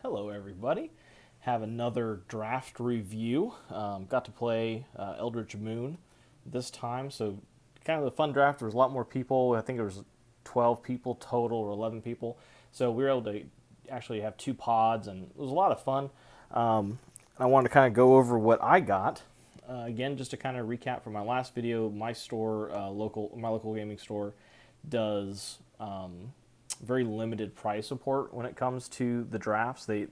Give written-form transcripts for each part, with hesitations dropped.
Hello, everybody. Have another draft review. Got to play Eldritch Moon this time, so kind of a fun draft. There was a lot more people. I think there was 12 people total or 11 people. So we were able to actually have two pods, and it was a lot of fun. I wanted to kind of go over what I got. Again, just to kind of recap from my last video, my store, my local gaming store, does very limited price support when it comes to the drafts. They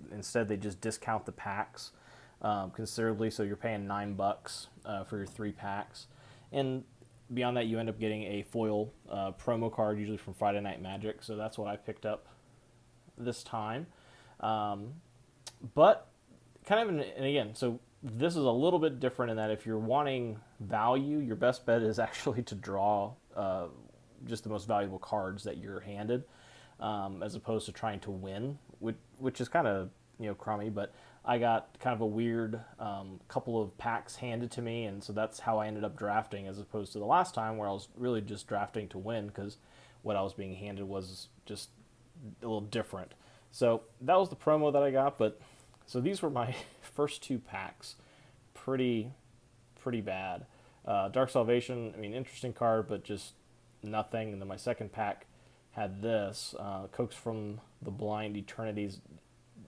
just discount the packs considerably, so you're paying $9 for your 3 packs, and beyond that, you end up getting a foil promo card, usually from Friday Night Magic. So that's what I picked up this time. But kind of, and again, so this is a little bit different in that if you're wanting value, your best bet is actually to draw just the most valuable cards that you're handed, as opposed to trying to win, which is kind of crummy. But I got kind of a weird couple of packs handed to me, and so that's how I ended up drafting, as opposed to the last time where I was really just drafting to win because what I was being handed was just a little different. So that was the promo that I got. But so these were my first 2 packs. Pretty bad. Dark Salvation, I mean, interesting card, but just nothing. And then my second pack had this, Coax from the Blind Eternities.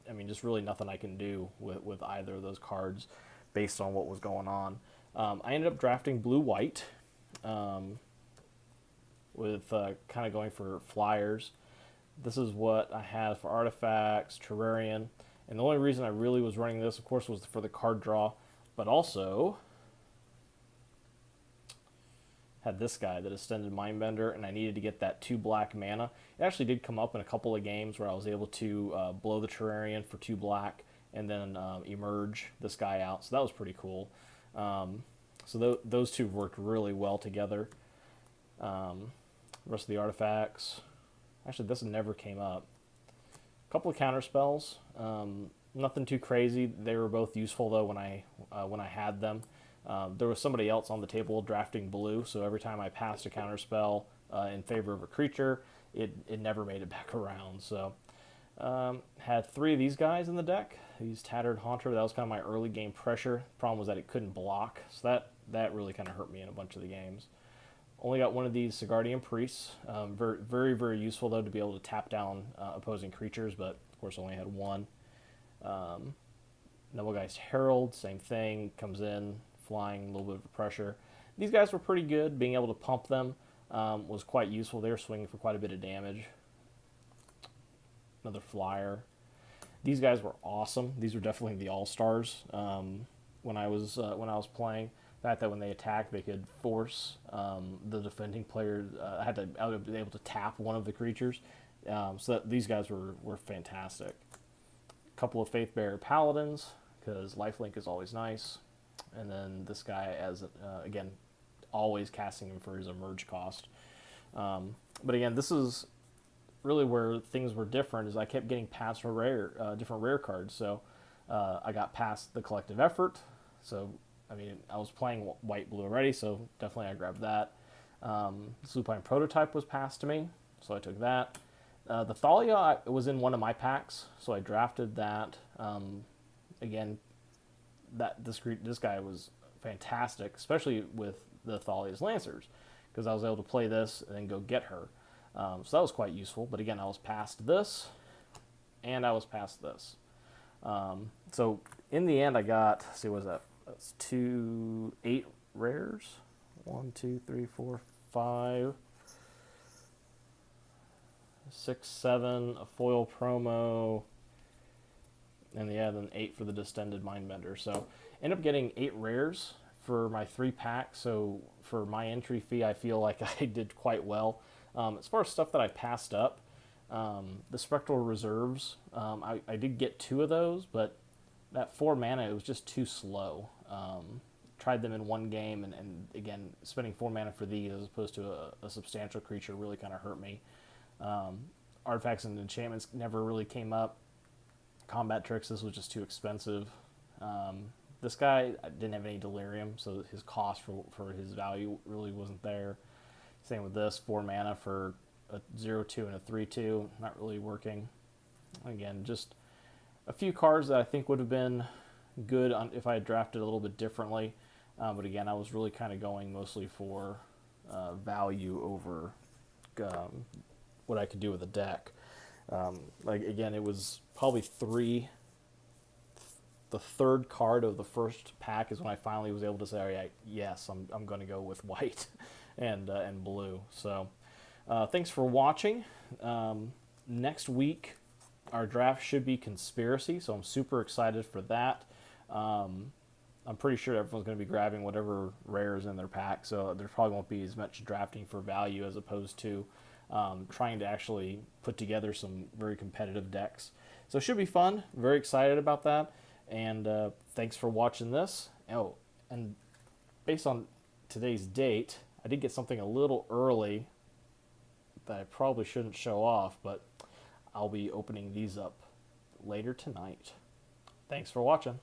I mean, just really nothing I can do with either of those cards based on what was going on. I ended up drafting blue-white with kind of going for flyers. This is what I had for artifacts, Terrarian. And the only reason I really was running this, of course, was for the card draw, but also had this guy, that Extended Mindbender, and I needed to get that 2 black mana. It actually did come up in a couple of games where I was able to blow the Terrarian for 2 black and then emerge this guy out, so that was pretty cool. So those two worked really well together. The rest of the artifacts, actually this never came up. A couple of counter spells, nothing too crazy. They were both useful though when I had them. There was somebody else on the table drafting blue, so every time I passed a counter spell in favor of a creature, it never made it back around. So had 3 of these guys in the deck. I used Tattered Haunter. That was kind of my early game pressure. Problem was that it couldn't block, so that really kind of hurt me in a bunch of the games. Only got 1 of these Sigardian Priests. Very useful though to be able to tap down opposing creatures, but of course only had 1. Noblegeist Herald, same thing, comes in, flying, a little bit of pressure. These guys were pretty good. Being able to pump them was quite useful. They were swinging for quite a bit of damage. Another flyer. These guys were awesome. These were definitely the all-stars when I was playing. The fact that when they attacked, they could force the defending player. I would be able to tap one of the creatures. So these guys were fantastic. A couple of Faithbearer Paladins, because lifelink is always nice. And then this guy as, again, always casting him for his emerge cost. But again, this is really where things were different, is I kept getting past different rare cards. So I got past the Collective Effort. So, I mean, I was playing white-blue already, so definitely I grabbed that. Supine Prototype was passed to me, so I took that. The Thalia was in one of my packs, so I drafted that. Again, this guy was fantastic, especially with the Thalia's Lancers, because I was able to play this and then go get her. So that was quite useful. But again, I was past this, and I was past this. So in the end, I got, let's see, what was that? That's 8 rares. 1, 2, 3, 4, 5, 6, 7, a foil promo, and then 8 for the Distended Mindbender. So end up getting 8 rares for my 3 packs. So for my entry fee, I feel like I did quite well. As far as stuff that I passed up, the Spectral Reserves, I did get 2 of those, but that 4 mana, it was just too slow. Tried them in one game, and again, spending 4 mana for these as opposed to a substantial creature really kind of hurt me. Artifacts and enchantments never really came up. Combat Tricks, this was just too expensive. This guy didn't have any Delirium, so his cost for his value really wasn't there. Same with this, 4 mana for a 0/2 and a 3/2, not really working. Again, just a few cards that I think would have been good if I had drafted a little bit differently. But again, I was really kind of going mostly for value over what I could do with a deck. Like again, it was probably the third card of the first pack is when I finally was able to say, all right, yes, I'm going to go with white and blue. So thanks for watching. Next week, our draft should be Conspiracy, so I'm super excited for that. I'm pretty sure everyone's going to be grabbing whatever rares in their pack, so there probably won't be as much drafting for value as opposed to trying to actually put together some very competitive decks. So it should be fun. Very excited about that. And thanks for watching this. Oh, and based on today's date, I did get something a little early that I probably shouldn't show off, but I'll be opening these up later tonight. Thanks for watching.